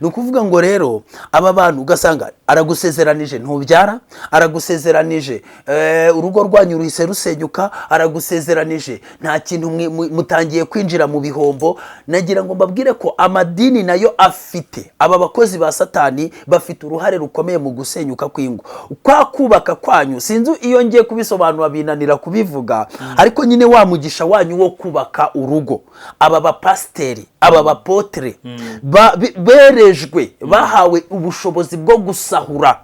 Nukuvuga ngo rero aba bantu ugasanga aragusezeranije ntubyara, aragusezeranije urugo rwanyu ruhise rusenyuka, aragusezeranije nta kintu mutangiye kwinjira mu bihombo. Nagira ngo mbabwire ko amadini nayo afite, aba bakozi ba Satani bafite uruhare rukomeye mu gusenyuka kw'ingo. Kwa kubaka kwanyu sinzi iyo ngiye kubisobanura binanira kubivuga, ariko nyine wa mugisha wanyu wo kubaka urugo, aba bapasteri, aba bapotre berejwe bahawe ubushobozi bwo gusahura,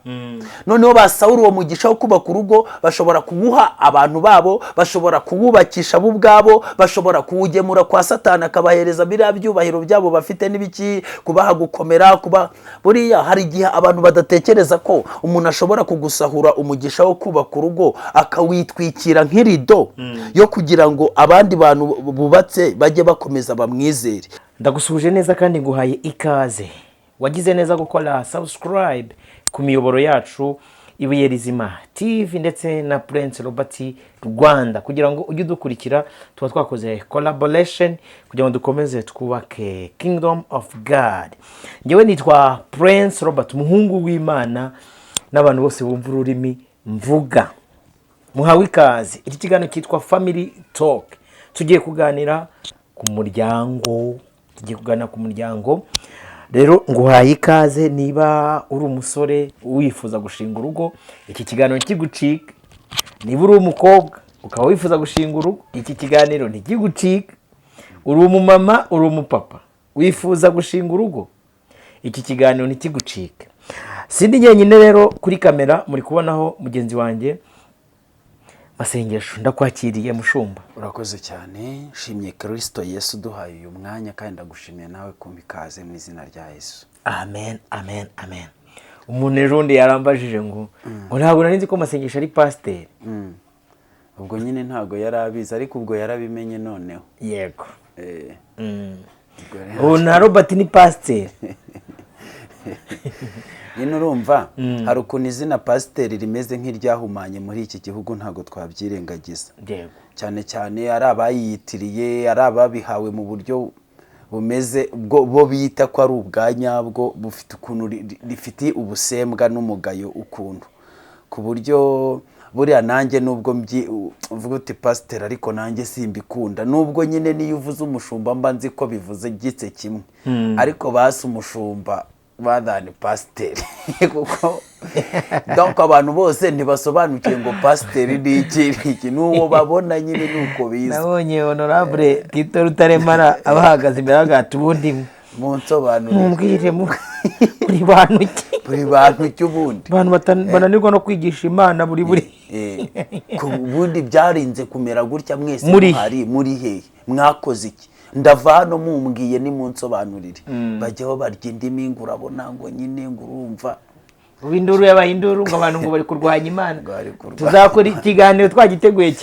noneho basahura uwo mugisha wo kubaka urugo, bashobora kuwuha abantu babo, bashobora kuwubakisha bo ubwabo, bashobora kuwugemura kwa Satani akabahereza biriya byubahiro byabo bafite n'ibiki, kubaha gukomera, kuba buriya hari igihe abantu badatekereza ko umuntu ashobora kugusahura umugisha wo kubaka urugo akawitwikira nk'irido yo kugira ngo abandi bantu bubatse bajye bakomeza bamwizere. Ndagusuje neza kandi nguhaye ikaze. Wagize neza gukora subscribe ku miyoboro yacu Ibuye Rizima TV ndetse na Prince Robert Rwanda kugira ngo ujye udukurikira. Tuba twakoze collaboration kugira ngo dukomeze twubake Kingdom of God. Ngewe nitwa Prince Robert, umuhungu w'Imana n'abantu bose bumva ururimi mvuga. Muhawe ikaze. Iki kiganiro cyitwa Family Talk. Tugiye kuganira ku muryango. Rero nguhaye ikaze. Niba uri umusore wifuza gushinga urugo, iki kiganiro kigucika. Niba uri umukobwa ukaba wifuza gushinga urugo, iki kiganiro ntikigucika. Uri umumama, uri umupapa wifuza gushinga urugo, iki kiganiro ntikigucika. Sindi nyenyine rero kuri kamera, muri kubonaho mugenzi wanjye Masengesho. Ndakwakiriye mushumba. Urakoze cyane, shimye Kristo Yesu duhaye uyu mwanya kandi ndagushimiye nawe kumikaze mu izina rya Yesu. Amen, amen, amen. Umuntu ejondi yarambajije ngo ntabwo nari nzi ko Masengesho ari pasteur. Ubwo nyine ntabwo yarabizi, ariko ubwo yarabimenye noneho. Yego. Na Robert ni pasteur. Nyine urumva hari ukuntu izina pasiteri rimeze nk'iryahumanye muri iki gihugu, ntabwo twabyirengagiza. Cyane cyane ari abayitiriye, ari ababihawe mu buryo bumeze bo bita ko ari ubwa nyabwo, bufite ukuntu rifite ubusembwa n'umugayo ukuntu, ku buryo buriya nanjye nubwo mvuga uti pasiteri ariko nanjye simbikunda, nubwo nyine niyo uvuze umushumba mba nzi ko bivuze gitse kimwe, ariko basi umushumba badani pasiteri kuko donc abantu bose ntibasobanukiye ngo pasiteri ni iki, n'uwo babona nyine nuko biza. Nabonye honorable Tito Rutaremara abahagaze imbere y'agato ubundi munsobanurire mumbwire muri bantu ki ubundi abantu bananirwa no kwigisha Imana buri ku bundi byarinze kumera gutya. Mwese muri hehe mwakoze iki? Ndava hano mumbwiye ni munsobanurire. Bajyaho barya indimi ngo urabona ngo nyine ngo urumva induru y'abayinduru ngo abantu ngo bari kurwanya Imana. Tuzakora ikiganiro twagiteguye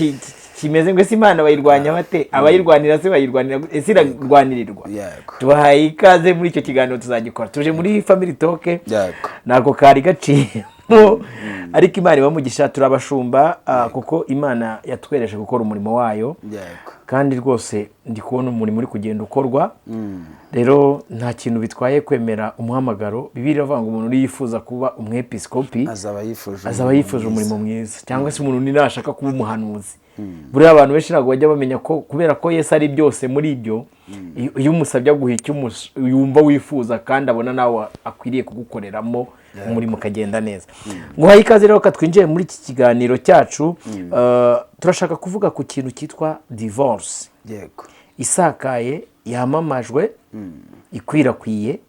kimeze ngo Imana bayirwanya bate, abayirwanira se bayirwanira ese irarwanirirwa. Tubahaye ikaze muri icyo kiganiro tuzagikora. Tuje muri Family Talk, nako kari gaciye ariko Imana ibamugisha. Turabashumba kuko Imana yatwereje gukora umurimo wayo, kandi rwose ndi kubona umurimo uri kugenda ukorwa. Rero nta kintu bitwaye kwemera umuhamagaro. Bibiliya ivuga ngo umuntu yifuza kuba umwepiskopi azaba yifuje umurimo mwiza, cyangwa se umuntu nashaka kuba umuhanuzi. Buriya abantu benshi ntabwo bajya bamenya ko kubera ko Yesu ari byose muri ibyo, iyo umusabye aguha icyo yumva wifuza kandi abona nawe akwiriye kugukoreramo, umurimo ukagenda neza. Nguhaye ikaze rero ko twinjiye muri iki kiganiro cyacu. Turashaka kuvuga ku kintu cyitwa divorce. Isakaye, yamamajwe, ikwirakwiye,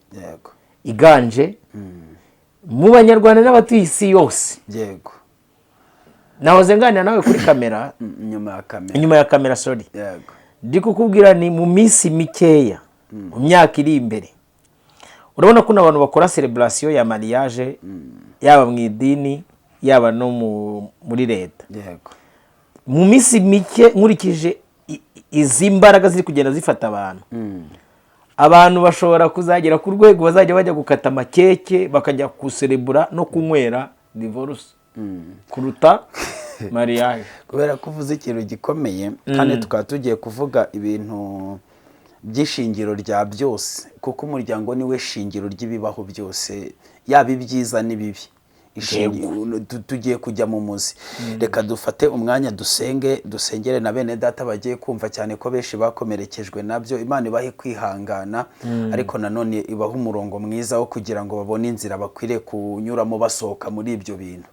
iganje mu Banyarwanda n'abatuye isi yose. Nahoze nganira nawe kuri kamera, inyuma ya kamera sorry. Ndi kukubwira ni mu minsi mikeya, mu myaka iri imbere, urabona ko n'abantu bakora celebration ya mariage, yaba mu idini yaba no muri leta. Mu minsi mike nkurikije izi mbaraga ziri kugenda zifata abantu bashobora kuzagera ku rwego bazajya bajya gukata amakeke bakajya kuserebura no kunywera divorce kuruta mariage. Kubera kuvuza ikintu gikomeye kandi tukaba tugiye kuvuga ibintu by'ishingiro rya byose, kuko umuryango niwe shingiro ry'ibibaho byose, yaba ibyiza n'ibibi. Tugiye kujya mu muzi. Reka dufate umwanya dusengere na bene data bagiye kumva, cyane ko benshi bakomerekejwe nabyo. Imana ibahe kwihangana, ariko nanone ibaha umurongo mwiza wo kugira ngo babone inzira bakwiriye kunyuramo basohoka muri ibyo bintu.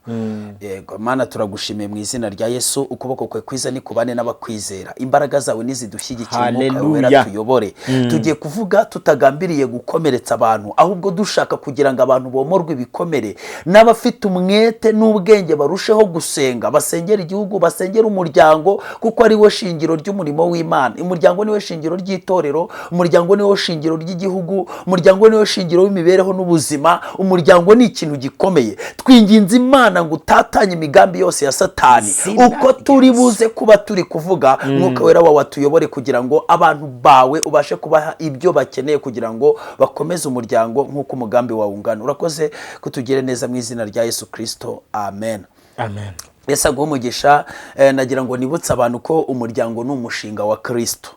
Yego Mana, turagushimiye mu izina rya Yesu. Ukuboko kwe kwiza ni kubane n'abakwizera, imbaraga zawe nizidushyigikire, Mwuka Wera tuyobore. Tugiye kuvuga tutagambiriye gukomeretsa abantu, ahubwo dushaka kugira ngo abantu bomorwe ibikomere, n'abafite umwete n'ubwenge barusheho gusenga, basengera igihugu, basengera umuryango, kuko ari wo shingiro ry'umurimo w'Imana. Umuryango niwe shingiro ry'itorero, umuryango niwe shingiro ry'igihugu, umuryango niwe shingiro w'imibereho n'ubuzima. Umuryango ni ikintu gikomeye. Twinginze Imana ngo utatanye imigambi yose ya Satani, uko turi buze kuba turi kuvuga. Mwuka Wera wawe atuyobore kugira ngo abantu bawe ubashe kubaha ibyo bakeneye kugira ngo bakomeze umuryango nk'uko umugambi wawe ungana. Urakoze kutugire neza mu izina rya Yesu Kristo, amen. Amen. Yesu aguhe umugisha. Nagira ngo nibutse abantu ko umuryango ni umushinga wa Kristo,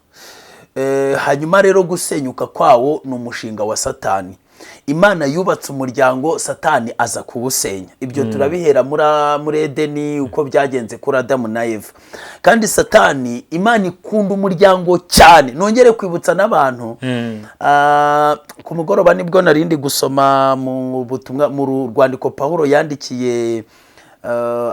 hanyuma rero gusenyuka kwawo ni umushinga wa Satani. Imana yubatse umuryango, Satani aza kuwusenya. Ibyo turabihera muri Edeni, uko byagenze kuri Adamu na Eva. Kandi Satani, Imana ikunda umuryango cyane. Nongere kwibutsa n'abantu, ku mugoroba nibwo narindi gusoma mu butumwa, mu rwandiko Pawulo yandikiye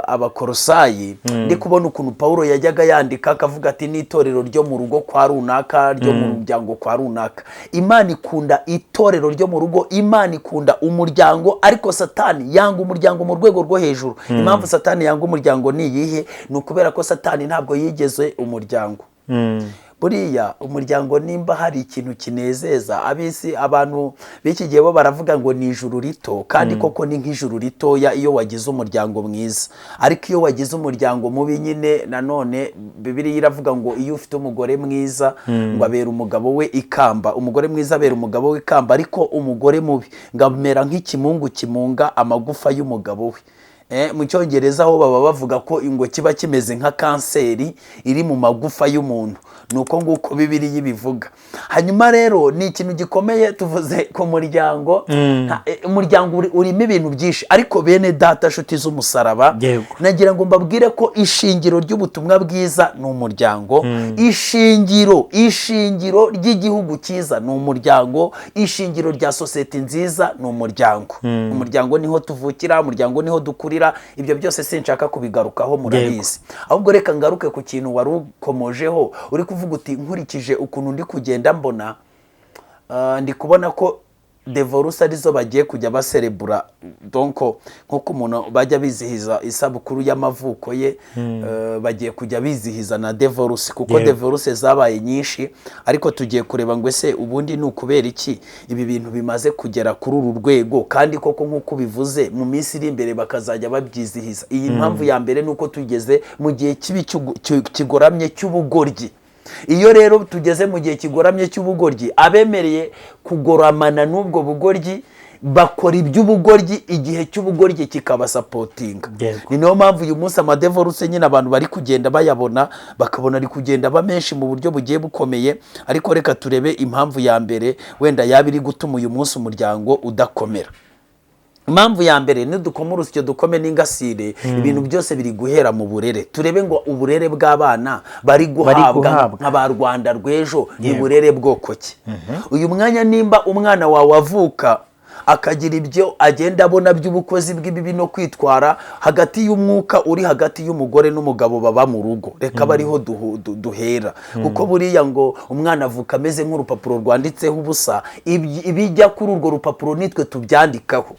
Abakolosayi, ndi kubona ukuntu Pawulo yajyaga yandika akavuga ati n'itorero ryo mu rugo kwa runaka, ryo mu muryango kwa runaka. Imana ikunda itorero ryo mu rugo, Imana ikunda umuryango, ariko Satani yanga umuryango mu rwego rwo hejuru. Impamvu Satani yanga umuryango ni iyihe? Ni ukubera ko Satani ntabwo yigeze umuryango. Buriya umuryango nimba hari ikintu kinezeza abisi, abantu b'iki gihe bo baravuga ngo ni ijuru rito, kandi koko ni nk'ijuru ritoya iyo wagize umuryango mwiza. Ariko iyo wagize umuryango mubi nyine, nanone Bibiliya iravuga ngo iyo ufite umugore mwiza ngo abera umugabo we ikamba, umugore mwiza abera umugabo we ikamba, ariko umugore mubi ngo amera nk'ikimungu kimunga amagufa y'umugabo we. Mu Cyongereza ho baba bavuga ko ingo kiba kimeze nka kanseri iri mu magufa y'umuntu. Nuko nguko Bibiliya ibivuga. Hanyuma rero ni ikintu gikomeye tuvuze ku muryango. Umuryango urimo ibintu byinshi, ariko bene data nshuti z'umusaraba, nagira ngo mbabwire ko ishingiro ry'ubutumwa bwiza ni umuryango. Ishingiro ry'igihugu cyiza ni umuryango. Ishingiro rya sosiyete nziza ni umuryango. Umuryango niho tuvukira, umuryango niho dukurira. Ibyo byose sinshaka kubigarukaho, murabizi. Ahubwo reka ngaruke ku kintu wari ukomojeho, uri kuvuga uti nkurikije ukuntu ndi kugenda mbona, ndi kubona ko divorce arizo bagiye kujya baserebura. Donc nkuko umuntu bajya bizihiza isabukuru y'amavuko ye, bagiye kujya bizihiza na divorce, kuko divorce zabaye nyinshi. Ariko tugiye kureba ngo ese ubundi ni ukubera iki ibi bintu bimaze kugera kuri uru rwego, kandi koko nkuko bivuze mu minsi iri imbere bakazajya babyizihiza. Iyi mpamvu ya mbere ni uko tugeze mu gihe kigoramye cy'ubugoryi. Iyo rero tugeze mu gihe kigoramye cy'ubugoryi, abemereye kugoramana n'ubwo bugoryi bakora iby'ubugoryi, igihe cy'ubugoryi kikabasapotinga. Ni nayo mpamvu uyu munsi amadevoruse nyine abantu bari kugenda bayabona, bakabona ari kugenda ba menshi mu buryo bugiye bukomeye. Ariko reka turebe impamvu ya mbere wenda yaba iri gutuma uyu munsi umuryango udakomera. Impamvu ya mbere ni dukoma urusyo dukome n'ingasire, ibintu byose biri guhera mu burere. Turebe ngo uburere bw'abana bari guhabwa nk'aba Rwanda rw'ejo ni burere bwoko ki? Uyu mwanya nimba umwana wawe avuka akagira ibyo agenda abona by'ubukozi bw'ibibi no kwitwara hagati y'umwuka uri hagati y'umugore n'umugabo baba mu rugo, reka bariho duhera. Kuko buriya ngo umwana avuka ameze nk'urupapuro rwanditseho ubusa, ibijya kuri urwo rupapuro nitwe tubyandikaho.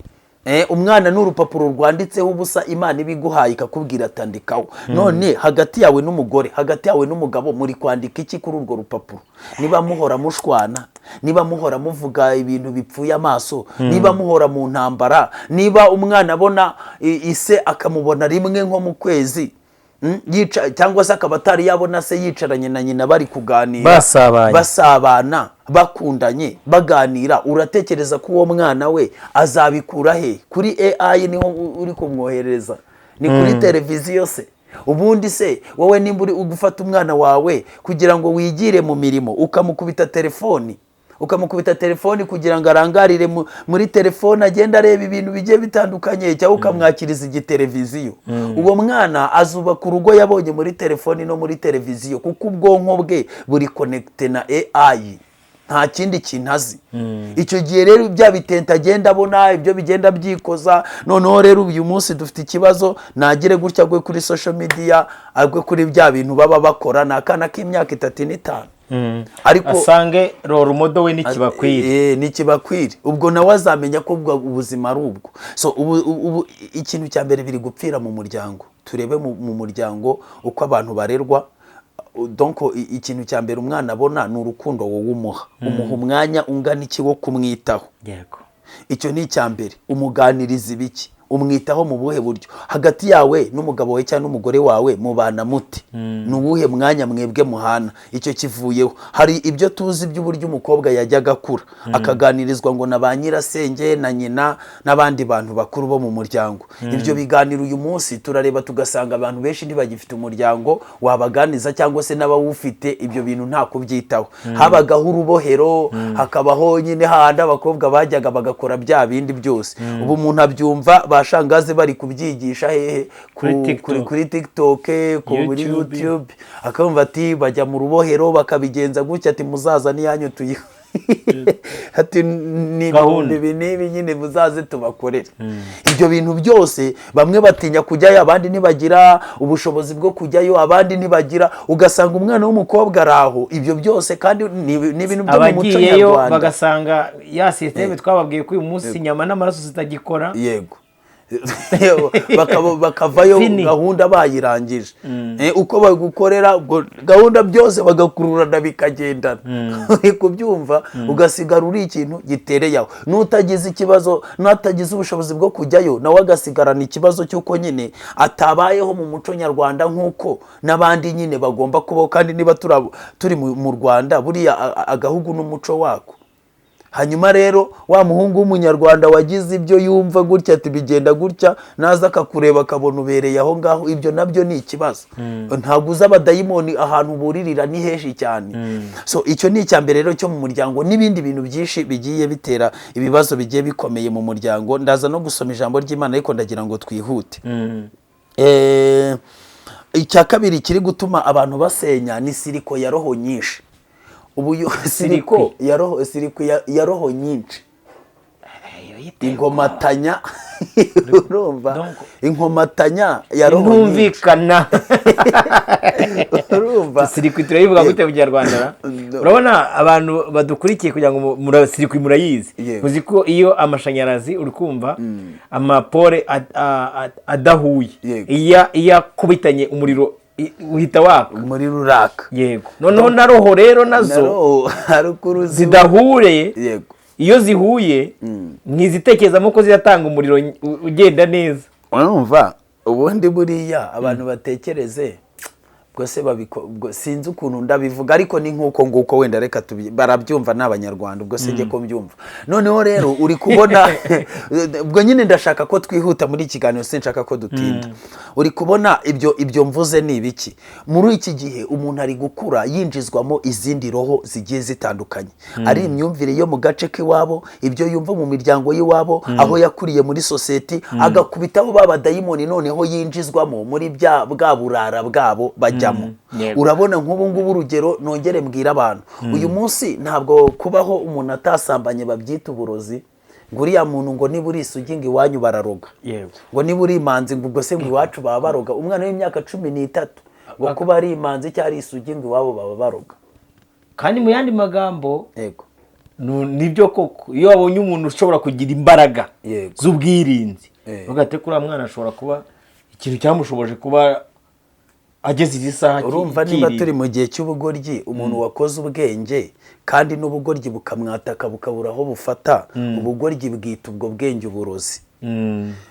Umwana n'urupapuro rwanditseho ubusa, Imana ibiguhaye ikakubwira atandikaho. None hagati yawe n'umugore, hagati yawe n'umugabo muri kwandika iki kuri urwo rupapuro? Niba muhora mushwana, niba muhora muvuga ibintu bipfuye amaso, niba muhora mu ntambara, niba umwana abona ise akamubona rimwe nko mu kwezi, cyangwa se akaba atari yabona se yicaranye na nyina bari kuganira, basabana, bakundanye, baganira, uratekereza ko uwo mwana we azabikura he? Kuri AI niho uri kumwohereza? Ni kuri televiziyo se? ubundi se wowe nimba uri gufata umwana wawe kugira ngo wigire mu mirimo ukamukubita telefoni kugira ngo arangarire muri telefone agenda areba ibintu bigiye bitandukanye cyangwa ukamwakiriza igiteleviziyo, uwo mwana azubaka urugo yabonye muri telefoni no muri televiziyo kuko ubwonko bwe buri connecte na AI, nta kindi kintu azi. Icyo gihe rero bya bitenta agenda abona ibyo bigenda byikoza. Noneho rero uyu munsi dufite ikibazo, nagire gutya agwe kuri social media, agwe kuri bya bintu baba bakora, n'akana k'imyaka 3 n'itanu, ariko asange roro modo we nikibakwire nikibakwire, ubwo nawe azamenya ko ubuzima ari ubwo. So ubu ikintu cya mbere biri gupfira mu muryango. Turebe mu muryango uko abantu barerwa. Donc ikintu cya mbere umwana abona ni urukundo wowe umuha umwanya ungana iki wo kumwitaho. Yego, icyo ni icya mbere. Umuganiriza ibiki, umwitaho mu buhe buryo, hagati yawe n'umugabo wawe cyangwa n'umugore wawe mubana muti, ni ubuhe mwanya mwebwe muhana. Icyo kivuyeho. Hari ibyo tuzi by'uburyo umukobwa yajyaga akura akaganirizwa ngo na ba nyirasenge na nyina n'abandi bantu bakuru bo mu muryango. Ibyo biganiro uyu munsi turareba tugasanga abantu benshi ntibagifite umuryango wabaganiza, cyangwa se n'abawufite ibyo bintu nta kubyitaho. Habagaho urubohero, hakabaho nyine hahandi abakobwa bajyaga bagakora bya bindi byose. Ubu umuntu abyumva bashangaze bari kubyigisha hehe kuri TikTok, kuri YouTube, akamva ati bajya mu rubohero bakabigenza gutya, ati muzaza niyanyu tuyiho ati ni gahunda binibi nyine muzaze tubakorera. Ibyo bintu byose bamwe batinya kujyayo, abandi ntibagira ubushobozi bwo kujyayo, abandi ntibagira, ugasanga umwana w'umukobwa araho. Ibyo byose kandi ni ibintu byo mu muco nyarwanda, bagasanga ya systeme twababwiye ko uyu munsi inyama n'amaraso zitagikora. Yego. bakavayo gahunda bayirangije. Uko bagukorera gahunda byose bagakururana bikagendana. Kubyumva ugasigara uri ikintu gitereye aho. Nutagize ikibazo, natagize ubushobozi bwo kujyayo, nawe agasigarana ikibazo cy'uko nyine atabayeho mu muco nyarwanda nk'uko n'abandi nyine bagomba kubaho. Kandi niba turi mu Rwanda, buriya agahugu n'umuco wako. Hanyuma rero wa muhungu w'umunyarwanda wagize ibyo yumva gutya ati bigenda gutya, naza akakureba akabona ubereye aho ngaho, ibyo nabyo ni ikibazo. Ntabwo uza abadayimoni ahantu buririra ni heshi cyane. So icyo ni icya mbere rero cyo mu muryango, n'ibindi bintu byinshi bigiye bitera ibibazo bigiye bikomeye mu muryango. Ndaza no gusoma ijambo ry'Imana ariko ndagira ngo twihute. Icya kabiri kiri gutuma abantu basenya ni siriko ya roho nyinshi. Ubu siriko ya roho nyinshi, inkomatanya, urumva, inkomatanya ya roho ntumvikana. Urumva siriko turayivuga gute mu Kinyarwanda? Urabona abantu badukurikiye kugira ngo siriko murayizi, uzi ko iyo amashanyarazi uri kumva amapore adahuye, iya kubitanye umuriro uhita waka muri ruraka. Yego, noneho na roho rero nazo zidahure. Yego, iyo zihuye mwizitekerezamo ko ziratanga umuriro ugenda neza. Urumva ubundi buriya abantu batekereze bwose sinzi ukuntu ndabivuga, ariko ni nkuko nguko wenda reka barabyumva n'abanyarwanda, ubwo se nge ko mbyumva. Noneho rero uri kubona ubwo nyine ndashaka ko twihuta muri ikiganiro, sinshaka ko dutinda. Uri kubona ibyo mvuze ni ibiki? Muri iki gihe umuntu ari gukura yinjizwamo izindi roho zigiye zitandukanye. Ari imyumvire yo mu gace k'iwabo, ibyo yumva mu miryango y'iwabo, aho yakuriye muri society, agakubitaho babadayimoni, noneho yinjizwamo muri bwa burara bwabo bajya. Urabona nk'ubu ngubu urugero nongere mbwira abantu, uyu munsi ntabwo kubaho umuntu atasambanye babyita uburozi. Ngo uriya muntu ngo niba uri isugi ngo iwanyu bararoga, ngo niba uri imanzi ngo ubwo se ngo iwacu baba baroga. Umwana w'imyaka 13 ngo kuba ari imanzi cyangwa ari isugi ngo iwabo baba baroga. Kandi mu yandi magambo, yego, nibyo koko iyo wabonye umuntu ushobora kugira imbaraga z'ubwirinzi, ugate kuri mwana ashobora kuba ikintu cyamushoboje kuba ageze izi saha. Urumva niba turi mu gihe cy'ubugoryi, umuntu wakoze ubwenge kandi n'ubugoryi bukamwataka bukabura aho bufata, ubugoryi bwita ubwo bwenge uburozi.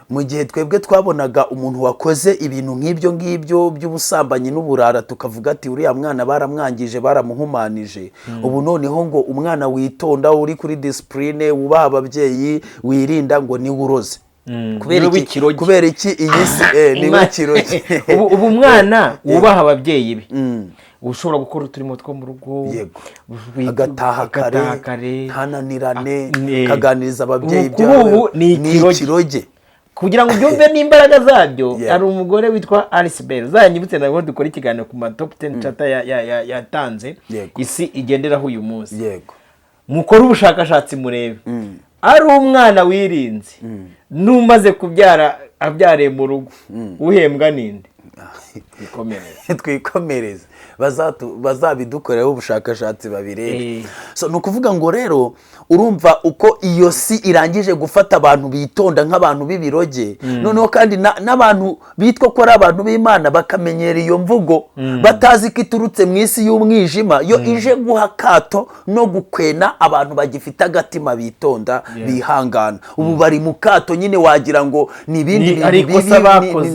Mu gihe twebwe twabonaga umuntu wakoze ibintu nk'ibyo ngibyo by'ubusambanyi n'uburara, tukavuga ati uriya mwana baramwangije baramuhumanije. Ubu noneho ngo umwana witonda uri kuri discipline, wubaha ababyeyi, wirinda, ngo ni uroze. kubera iki iyi si niwe kiroge. ubu umwana wubaha ababyeyi be ushobora gukora uturimo two mu rugo, agataha kare ntananirane, kaganiriza ababyeyi byawe, ni ikiroge. kugira ngo ubyumve n'imbaraga zabyo. Hari umugore witwa Alice Bell, uzanyibutse nabwo dukora ikiganiro ku ma top 10 chata yatanze isi igenderaho uyu munsi. Mukora ubushakashatsi murebe, ari umwana wirinze n'umaze kubyara abyariye mu rugo, uhembwa ninde? Twikomereze bazabidukoreho ubushakashatsi babirebe. So nukuvuga ngo rero urumva uko iyo si irangije gufata abantu bitonda nk'abantu b'ibiroge, noneho kandi n'abantu bitwa ko ari abantu b'Imana bakamenyera iyo mvugo, batazi ko iturutse mu isi y'umwijima, yo ije guha kato no gukwena abantu bagifite agatima bitonda bihangana. Ubu bari mu kato nyine, wagira ngo ni ibindi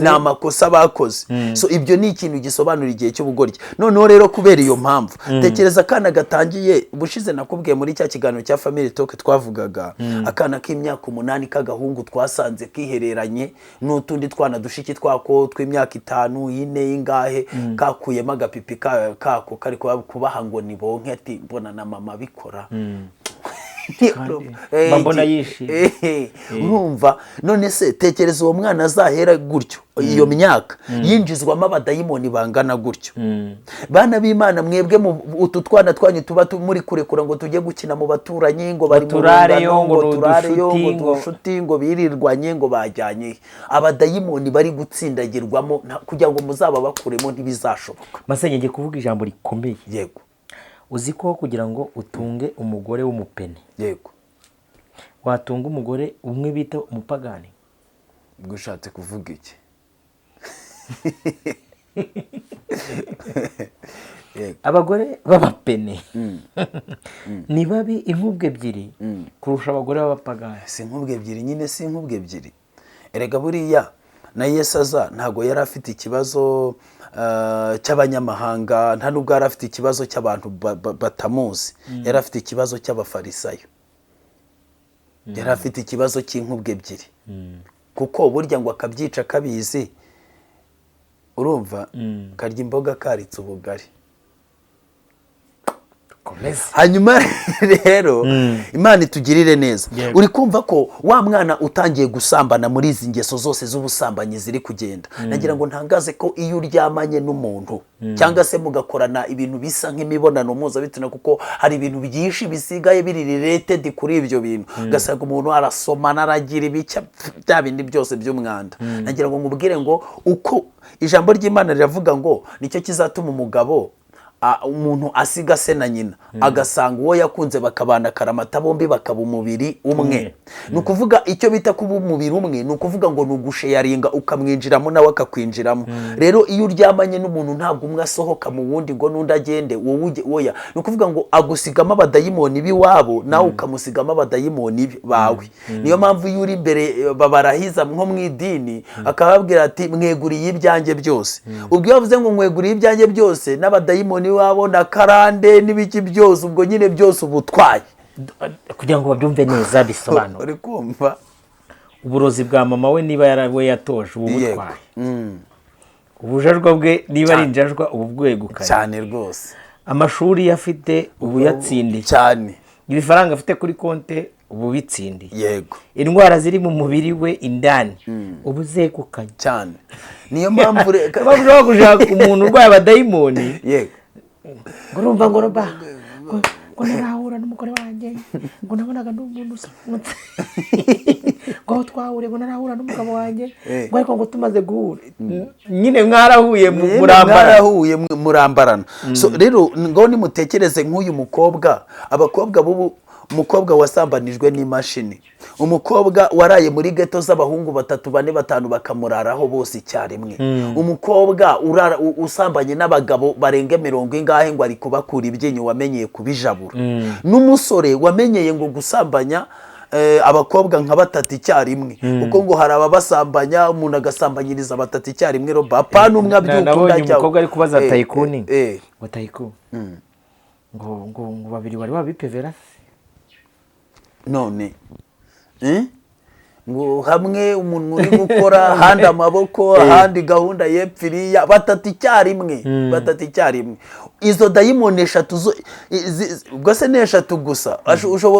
ni amakosa bakoze. So ibyo ni ikintu gisobanura igihe cy'ubugoryi. Noneho rero kubera iyo mpamvu tekereza akana gatangiye ubushize nakubwiye muri cya kiganiro cya Family Talk twavugaga, akana k'imyaka 8 k'agahungu twasanze kihereranye n'utundi twana dushiki twako tw'imyaka 5 4 ingahe, kakuyemo agapipi kako kari kubaha ngo nibonke, ati mbona na mama bikora. Mbona yishimye. Urumva, none se tekereza uwo mwana azahera gutyo iyo myaka yinjizwamo abadayimoni bangana gutyo. Bana b'Imana mwebwe utu twana twanyu tuba muri kurekura ngo tujye gukina mu baturanyi, ngo bari mu rungano, ngo turareyo, ngo dushuti, ngo birirwanye, ngo bajyanye. Abadayimoni bari gutsindagirwamo kugira ngo muzaba bakuremo ntibizashoboka. Masenge ngiye kuvuga ijambo rikomeye. Yego. Uzi ko kugira ngo utunge umugore w'umupene, watunga umugore umwe bita umupagani? Gushatse kuvuga iki? Abagore b'abapene ni babi inkubwe ebyiri kurusha abagore b'abapagani. Si inkubwe ebyiri nyine, si inkubwe ebyiri. Erega buriya na Yesaza ntago yari afite ikibazo cy'abanyamahanga, nta nubwo yari afite ikibazo cy'abantu batamuzi, yari afite ikibazo cy'abafarisayo, yari afite ikibazo cy'inkubwe ebyiri. Kuko burya ngo akabyica kabizi, urumva, karya imboga karitse ubugari. Hanyuma rero Imana itugirire neza. Uri kumva ko wa mwana utangiye gusambana muri izi ngeso zose z'ubusambanyi ziri kugenda, nagira ngo ntangaze ko iyo uryamanye n'umuntu cyangwa se mugakorana ibintu bisa nk'imibonano mpuzabitsina, kuko hari ibintu byinshi bisigaye biri related kuri ibyo bintu, gasanga umuntu arasomana, aragira ibica bya bindi byose by'umwanda. Nagira ngo ngubwire ngo uko ijambo ry'Imana riravuga ngo nicyo kizatuma umugabo umuntu asiga se na nyina agasanga uwo yakunze bakabana karamata, bombi bakaba umubiri umwe. Nukuvuga icyo bita kuba umubiri umwe, nukuvuga ngo nugushe yaringa ukamwinjiramo nawe akakwinjiramo. Rero iyo uryamanye n'umuntu ntabwo umwe asohoka mu wundi ngo nundi agende woya, nukuvuga ngo agusigamo abadayimoni biwabo nawe ukamusigamo abadayimoni bawe. Niyo mpamvu iyo uri imbere babarahiza nko mu idini akababwira ati mweguriye ibyanjye byose. Ubwo yavuze ngo mweguriye ibyanjye byose n'abadayimoni wabona karande n'ibiki byose, ubwo nyine byose ubutwaye. Kugira ngo babyumve neza bisobanura, uri kumva uburozi bwa mama we niba yarawe yatoje ubu butwaye, ubujajwa bwe niba ari injajwa ubu bwegukanye cyane rwose, amashuri yafite ubu yatsindiye cyane, ibifaranga afite kuri konte ubu bitsindiye, yego, indwara ziri mu mubiri we indani ubu zegukanye cyane. Niyo mpamvu bavuga gushaka umuntu urwaye abadayimoni, yego, ngo urumva ngo roba ngo narahura n'umugore wanjye ngo nabonaga n'umuntu usamutse, ngo twahure ngo narahura n'umugabo wanjye ngo ariko ngo tumaze guhura nyine mwarahuye murambarana. So rero ngo nimutekereze nk'uyu mukobwa, abakobwa bubu, umukobwa wasambanijwe n'imashini, umukobwa waraye muri geto z'abahungu 3 4 5 bakamuraraho bose icyarimwe, umukobwa usambanye n'abagabo barenga 70 ingahe ngo ari kubakura ibyinyo wamenyeye kubijabura, n'umusore wamenyeye ngo gusambanya abakobwa nka 3 icyarimwe, kuko ngo hari ababasambanya umuntu agasambanyiriza 3 icyarimwe ro bapa n'umwe abyuka ndajya. Umukobwa ari kubaza Tayikuni ngo Tayiku ngo babiri bari babipevera none ngo hamwe umuntu uri gukora ahandi amaboko ahandi gahunda yepfiriya batatu icyarimwe izo dayimoni eshatu ubwo se ni eshatu gusa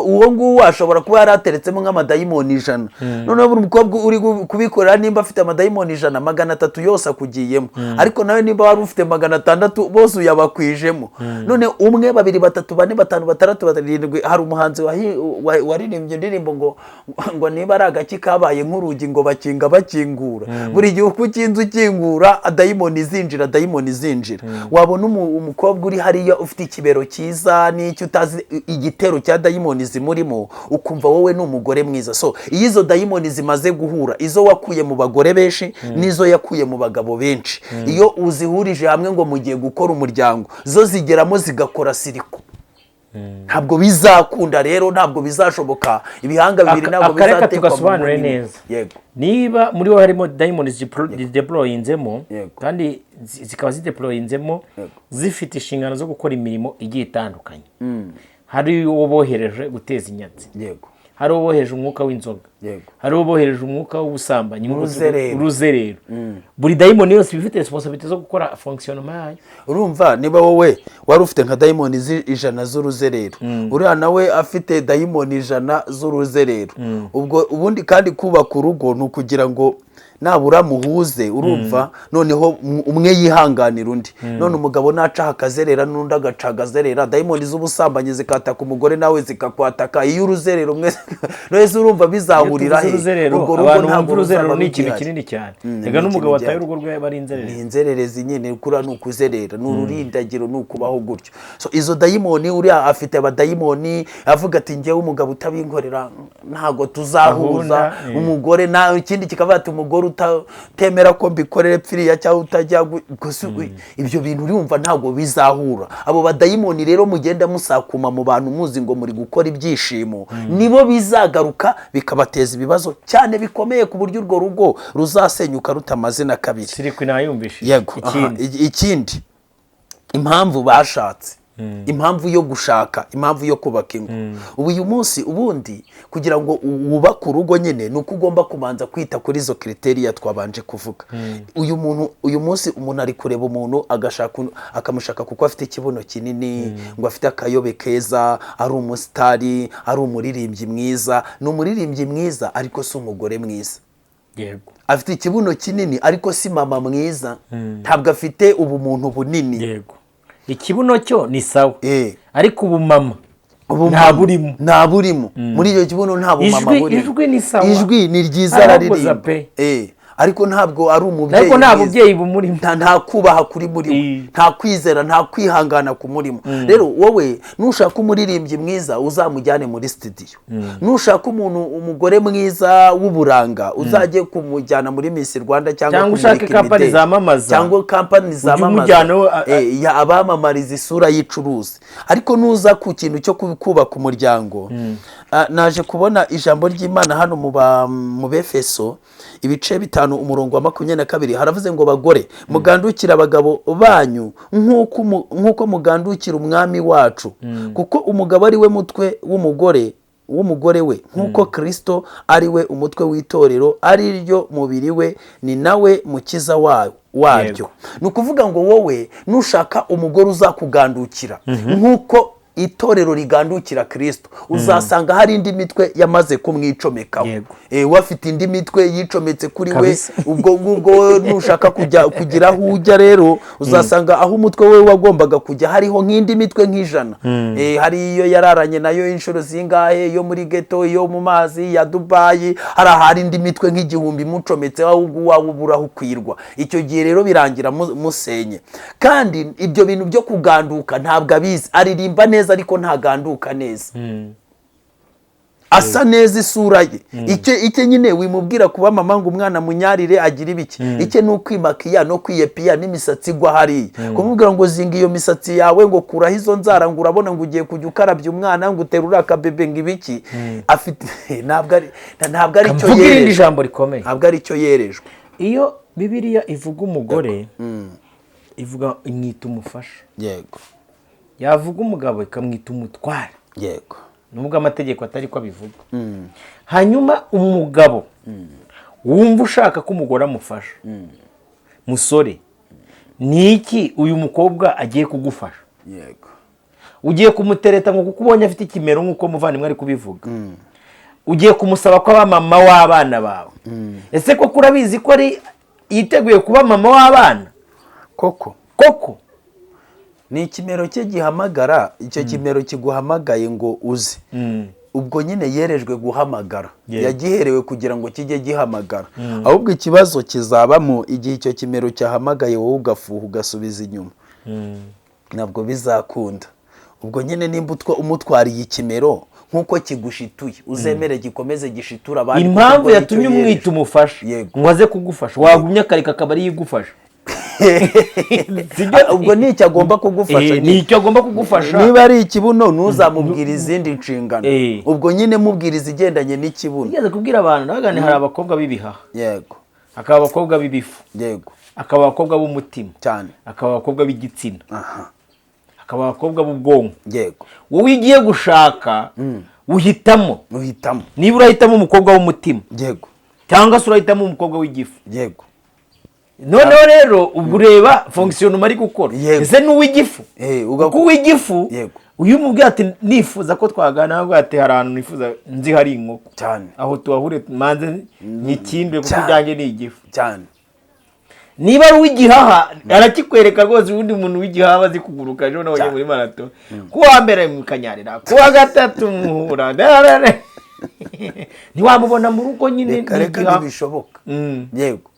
uwo nguwo ashobora kuba yarateretsemo nk'amadayimoni 100 noneho buri mukobwa uri kubikorera nimba afite amadayimoni 100 300 yose akugiyemo ariko nawe nimba wari ufite 600 bose uyabakwijemo none 1 2 3 4 5 6 7 hari umuhanzi waririmbye indirimbo ngo niba ari agaki kabaye nk'urugi ngo bakingura buri gihe uko ukinze ukingura dayimoni zinjira wabona umukobwa uri hariya ufite ikibero cyiza n'icyo utazi igitero cya dayimoni zimurimo ukumva wowe n'umugore mwiza so iyo izo dayimoni zimaze guhura izo wakuye mu bagore benshi nizo yakuye mu bagabo benshi iyo uzihurije hamwe ngo mugiye gukora umuryango zo zigeramo zigakora siriko ntabwo bizakunda rero ntabwo bizashoboka ibihanga bibiri ntabwo bizatekwa tugasobanure neza niba muri wo harimo dayimoni deployinzemo kandi zikaba zideployinzemo zifite inshingano zo gukora imirimo igiye itandukanye hari uwo bohereje guteza inyatsi hari uwo bohereje umwuka w'inzoga hari uwo bohereje umwuka w'ubusambanyi uruzerero buri dayimoni yose ifite responsibility zo gukora fonctionnement yayo urumva niba wowe wari ufite nka dayimoni 100 z'uruzerero uriya nawe afite dayimoni 100 z'uruzerero ubwo ubundi kandi kubaka urugo ni ukugira ngo nabura muhuze urumva noneho umwe yihanganira undi none umugabo naca hakazerera n'undi agacagazerera dayimoni z'ubusambanyi zikataka umugore nawe zikakwataka iyo uruzerero mwese urumva bizahurira he urwo rugo ntabwo uruzerero ni ikintu kinini cyane ega n'umugabo wataye urugo rwe bari inzererezi ni inzererezi nyine kura n'ukuzerera n'ururindagiro n'ukubaho gutyo so izo dayimoni uriya afite abadayimoni avuga ati ngewe umugabo utabinkorera ntago tuzahuza umugore na ikindi kikavuga ati umugore utemera ko mbikorere pfiriya cyangwa utajya ibyo bintu urumva ntabwo bizahura abo badayimoni rero mugenda musakuma mu bantu muzi ngo muri gukora ibyishimo nibo bizagaruka bikabateza ibibazo cyane bikomeye ku buryo urwo rugo ruzasenyuka rutamaze na kabiri sirikwi nayumvishe yego ikindi impamvu bashatse impamvu yo gushaka impamvu yo kubaka ingo uyu munsi ubundi kugira ngo wubake urugo nyine nuko ugomba kubanza kwita kuri izo kriteriya twabanje kuvuga uyu munsi umuntu ari kureba umuntu akamushaka kuko afite ikibuno kinini ngo afite akayobe keza ari umusitari ari umuririmbyi mwiza ni umuririmbyi mwiza ariko si umugore mwiza yego afite ikibuno kinini ariko si mama mwiza ntabwo afite ubumuntu bunini yego ikibuno cyo ni sawa ariko ubu mama nta burimo muri iyo kibuno nta bumama burimo ijwi ni sawa ijwi ni ryiza araririmba ariko ntabwo ari umubyeyi ariko nta mubyeyi bumurimo nta kubaha kuri murimo nta kwizera nta kwihangana ku murimo rero wowe nushaka umuririmbyi mwiza uzamujyane muri studio nushaka umugore mwiza w'uburanga uzajye kumujyana muri Miss Rwanda cyangwa ushaka kampani zamamaza cyangwa kampani zamamaza abamamariza isura y'icuruzi ariko nuza ku kintu cyo kubaka umuryango naje kubona ijambo ry'Imana hano mu Befeso ibice 5 umurongo wa 22 haravuze ngo bagore mugandukira abagabo banyu nkuko mugandukira umwami wacu kuko umugabo ari we mutwe w'umugore we nkuko Kristo ari we umutwe w'itorero ari ryo mubiri we ni nawe mukiza waryo ni ukuvuga ngo wowe nushaka umugore uzakugandukira nkuko itorero rigandukira Kristo uzasanga hari indi mitwe yamaze kumwicomekaho wafite indi mitwe yicometse kuri we ubwo nushaka kugira aho ujya rero uzasanga aho umutwe we wagombaga kujya hariho nk'indi mitwe nk'ijana hari iyo yararanye nayo inshuro zingahe yo muri ghetto yo mu mazi ya Dubai hari indi mitwe nk'igihumbi mucometse ahubwo waburaho kwirwa icyo gihe rero birangira musenye kandi ibyo bintu byo kuganduka ntabwo abizi aririmba neza ariko ntaganduka neza asa neza isura ye icyo nyine wimubwira kuba mama ngo umwana munyarire agira ibiki icyo ni ukwimakiya no kwiyepiya n'imisatsi igwa hariya kumubwira ngo zinga iyo misatsi yawe ngo kuraho izo nzara ngo urabona ngo ugiye kujya ukarabya umwana ngo uterura akabebe ngo ibiki afite ntabwo ari cyo yereje ijambo rikomeye ntabwo ari cyo yerejwe iyo Bibiliya ivuga umugore ivuga imwita umufasha yego yavuga umugabo ikamwita umutware yego nubwo amategeko atari ko abivuga hanyuma umugabo wumva ushaka ko umugore amufasha, musore, ni iki uyu mukobwa agiye kugufasha? yego, ugiye kumutereta ngo kuko ubonye afite ikimero nk'uko muvandimwe ari kubivuga, ugiye kumusaba ko aba mama w'abana bawe. Ese koko urabizi ko ari yiteguye kuba mama w'abana? koko ni ikimero cye gihamagara, icyo kimero kiguhamagaye ngo uze, ubwo nyine yerejwe guhamagara, yagiherewe kugira ngo kijye gihamagara. Ahubwo ikibazo kizabamo igihe icyo kimero cyahamagaye wowe ugafuha ugasubiza inyuma, ntabwo bizakunda. Ubwo nyine nimba umutwariye ikimero nk'uko kigushituye, uzemere gikomeze gishitura abandi. Impamvu yatumye umwita umufasha ngo aze kugufasha, wagumye akareka akaba ari yigufasha. Ubwo nicyo agomba kugufasha, nicyo agomba kugufasha. Niba ari ikibuno ntuzamubwira izindi nshingano, ubwo nyine mubwiriza igendanye n'ikibuno. Ugeze kubwira abantu nabagane, hari abakobwa b'ibihaha, yego, hakaba abakobwa b'ibifu, yego, hakaba abakobwa b'umutima cyane, hakaba abakobwa b'igitsina, hakaba abakobwa b'ubwonko. yego, wowe ugiye gushaka uhitamo, niba urahitamo umukobwa w'umutima, yego, cyangwa se urahitamo umukobwa w'igifu, yego. noneho rero ubwo ureba fonction umari gukora, ese n'uw'igifu, kuko uw'igifu uyu mubwira ati nifuza ko twagana, ahubwo ati hari ahantu nifuza nzi hari inkoko cyane, aho tubahure manze nyikimbe kuko byanjye ni igifu cyane. Niba ari uw'igihaha arakikwereka rwose, ubundi muntu w'igihaha azi kuguruka ejo nawe muri marato, kuwa mbere mukanyarira, kuwa gatatu muhura ntiwamubona mu rugo nyine. Reka ntibishoboka. Yego,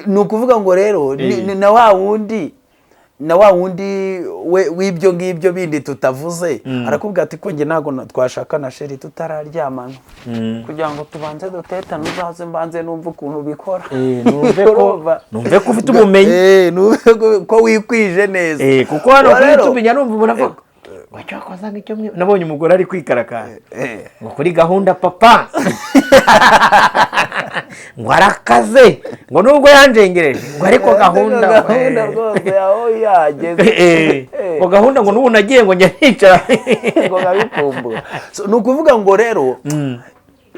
ni ukuvuga ngo rero na wa wundi w'ibyo ngibyo bindi tutavuze, arakubwira ati ko njye ntabwo twashaka na sheri tutararyamana, kugira ngo tubanze dutetane, uzaze mbanze numve ukuntu bikora, numve ko ufite ubumenyi, numve ko wikwije neza. Kuko hano kuri YouTube njya numva umuntu avuga wacyakoza nk'icyo nabonye umugore ari kwikarakara ngo kuri gahunda papa ngo arakaze, ngo nubwo yanjengereje ngo ariko gahunda rwose aho yageze, ngo gahunda ngo n'ubu nagiye ngo njya nicara ngo ngabikumbura. Ni ukuvuga ngo rero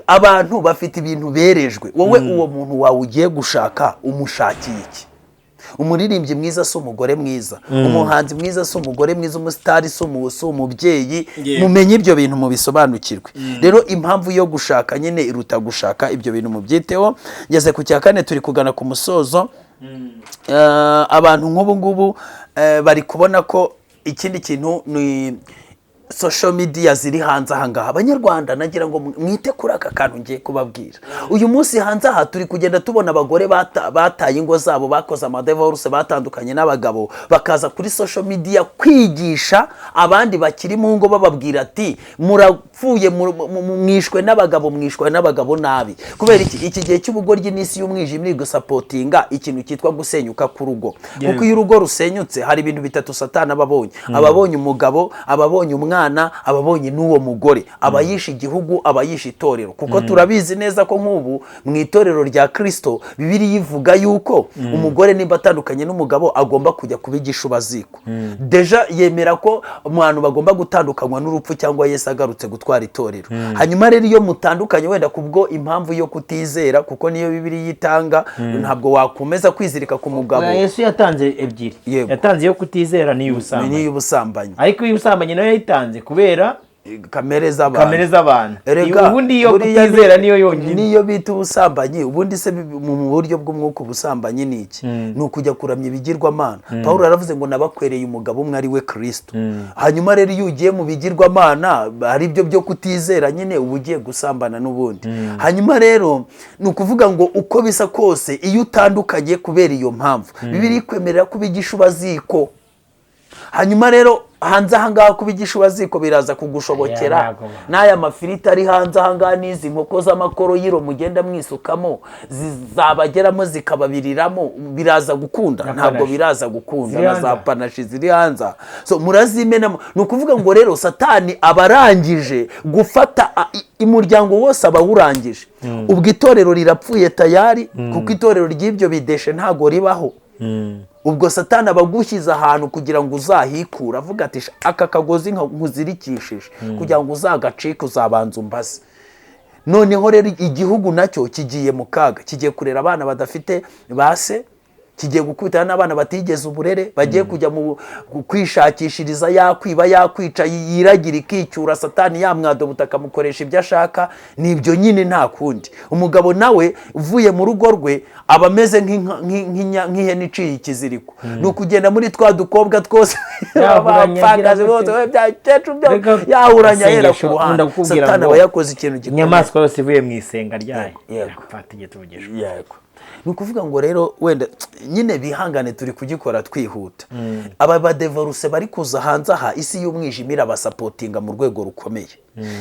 abantu bafite ibintu berejwe. Wowe uwo muntu wawe ugiye gushaka umushakiye iki? Umuririmbyi mwiza si umugore mwiza, umuhanzi mwiza si umugore mwiza, umusitari si umubyeyi. Mumenye ibyo bintu mubisobanukirwe. Rero impamvu yo gushaka nyine iruta gushaka, ibyo bintu mubyiteho. Ngeze ku cya kane, turi kugana ku musozo. Abantu nk'ubu ngubu bari kubona ko ikindi kintu ni social media ziri hanze aha ngaha. Abanyarwanda nagira ngo mwite kuri aka kantu ngiye kubabwira. Uyu munsi hanze aha turi kugenda tubona abagore bataye ingo zabo, bakoze amadivorce, batandukanye n'abagabo, bakaza kuri social media kwigisha abandi bakiri mu ngo, bababwira ati murapfuye, mwishwe n'abagabo nabi. Kubera iki gihe cy'ubugoryi n'isi y'umwijima iri gusapotinga ikintu cyitwa gusenyuka k'urugo. Kuko iyo urugo rusenyutse hari ibintu bitatu Satani ababonye umugabo, ababonye umwana, ababonye n'uwo mugore, abayisha igihugu, abayisha itorero. Kuko turabizi neza ko nk'ubu mu itorero rya Kristo Bibiliya ivuga yuko umugore nimba atandukanye n'umugabo agomba kujya kubigisha ubaziko. Deja yemera ko abantu bagomba gutandukanywa n'urupfu cyangwa Yesu agarutse gutwara itorero. Hanyuma rero iyo mutandukanye wenda kubwo impamvu yo kutizera, kuko niyo Bibiliya itanga, ntabwo wakomeza kwizirika ku mugabo. Yesu yatanze ebyiri, yatanze yo kutizera n'iy'ubusambanyi, ariko iy'ubusambanyi nayo yayitanze kubera kamere z'abantu. Ubundi iyo kutizera niyo yonyine, niyo bita ubusambanyi. Ubundi se mu buryo bw'umwuka ubusambanyi ni iki? Ni ukujya kuramya ibigirwamana. Pawulo yaravuze ngo nabakwereye umugabo umwe ari we Kristo. Hanyuma rero iyo ugiye mu bigirwamana, hari ibyo byo kutizera nyine, uba ugiye gusambana n'ubundi. Hanyuma rero ni ukuvuga ngo uko bisa kose, iyo utandukanye kubera iyo mpamvu, Bibiliya ikwemerera kubigisha ubaziko. Hanyuma rero hanze aha ngaha kubigisha ubaziko biraza kugushobokera. N'aya mafiriti ari hanze aha ngaha, n'izi nkoko z'amakoroyiro mugenda mwisukamo, zizabageramo zikababiriramo, biraza gukunda? Ntabwo biraza gukunda. Na za panashi ziri hanze, so murazimenamo. Ni ukuvuga ngo rero Satani abarangije gufata umuryango wose, abawurangije. Ubwo itorero rirapfuye tayari, kuko itorero ry'ibyo bideshe ntago ribaho. Ubwo Satani abagushyize ahantu kugira ngo uzahikura, avuga ati aka kagozi nkuzirikishije kugira ngo uzagacike, uzabanza umbaze. noneho rero igihugu nacyo kigiye mu kaga, kigiye kurera abana badafite base, kigiye gukubitana n'abana batigeze uburere, bagiye kujya mu kwishakishiriza, yakwiba yakwica, yiragira ikicyura, satani yamwado butaka mukoresha ibyo ashaka. Nibyo nyine nta kundi. Umugabo nawe uvuye mu rugo rwe aba ameze nk'ihene iciye ikiziriko, ni ukugenda muri twa dukobwa twose abapfakazi bose yahuranya ahera ku ruhande. Satani aba yakoze ikintu gikomeye. Inyamaswa yose ivuye mu isenga ryayo. Yego. Ni ukuvuga ngo rero wenda nyine bihangane, turi kugikora twihuta. Aba badevoruse bari kuza hanze aha, isi y'umwijima irabasapotinga mu rwego rukomeye.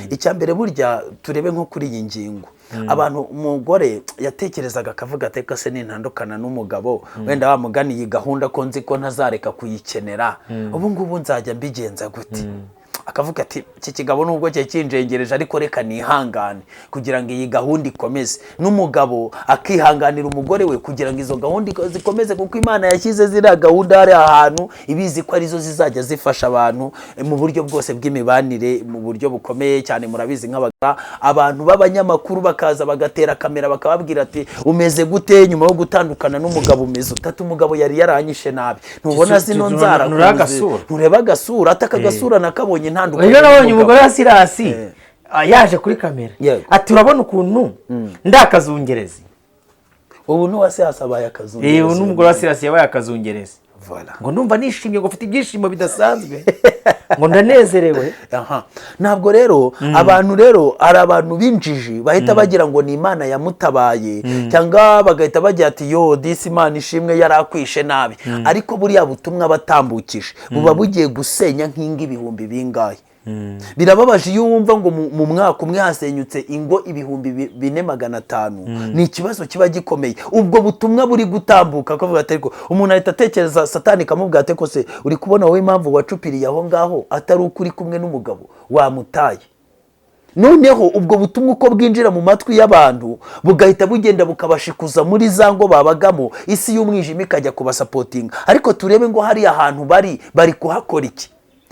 Icyambere burya turebe nko kuri iyi ngingo, abantu umugore yatekerezaga akavuga ateka se nintandukana n'umugabo wenda wamuganiye gahunda ko nzi ko ntazareka kuyikenera, ubu ngubu nzajya mbigenza gute? Akavuga ati iki kigabo nubwo cye kinjengereje ariko reka nihangane kugira ngo iyi gahunda ikomeze. N'umugabo akihanganira umugore we kugira ngo izo gahunda zikomeze, kuko Imana yashyize ziriya gahunda hari ahantu ibizi ko arizo zizajya zifasha abantu mu buryo bwose bw'imibanire, mu buryo bukomeye cyane. Murabizi abantu b'abanyamakuru bakaza bagatera kamera bakababwira ati umeze gute nyuma yo gutandukana n'umugabo, umeze utatu, umugabo yari yaranyishe nabi, ntubona zino nzara, ntureba agasura, atakagasura nakabonye ntandukanye. Iyo nabonye umugore wa Sirasi yaje kuri kamera ati urabona ukuntu ndakazungerezi. Ubu n'uwase hasabaye akazungerezi. Ubu n'umugore wa Sirasi yabaye akazungerezi. Ngo ndumva nishimye, ngo ufite ibyishimo bidasanzwe, ngo ndanezerewe. Ntabwo rero abantu rero ari abantu b'injiji bahita bagira ngo ni Imana yamutabaye, cyangwa bagahita bagira ati yo disi Imana ishimwe yarakwishe nabi. Ariko buriya butumwa batambukije buba bugiye gusenya nk'ingi ibihumbi bingahe. Birababaje iyo wumva ngo mu mwaka umwe hasenyutse ingo 4,500. Ni ikibazo kiba gikomeye. Ubwo butumwa buri gutambuka akavuga ati ariko umuntu ahita atekereza, satani kamubwira ati ko se uri kubona wowe impamvu wacupiriye aho ngaho atari ukuri kumwe n'umugabo wamutaye. Noneho ubwo butumwa uko bwinjira mu matwi y'abantu bugahita bugenda bukabashikuza muri zango babagamo, isi y'umwijima ikajya kubasapotinga. Ariko turebe ngo hari ahantu bari kuhakora iki?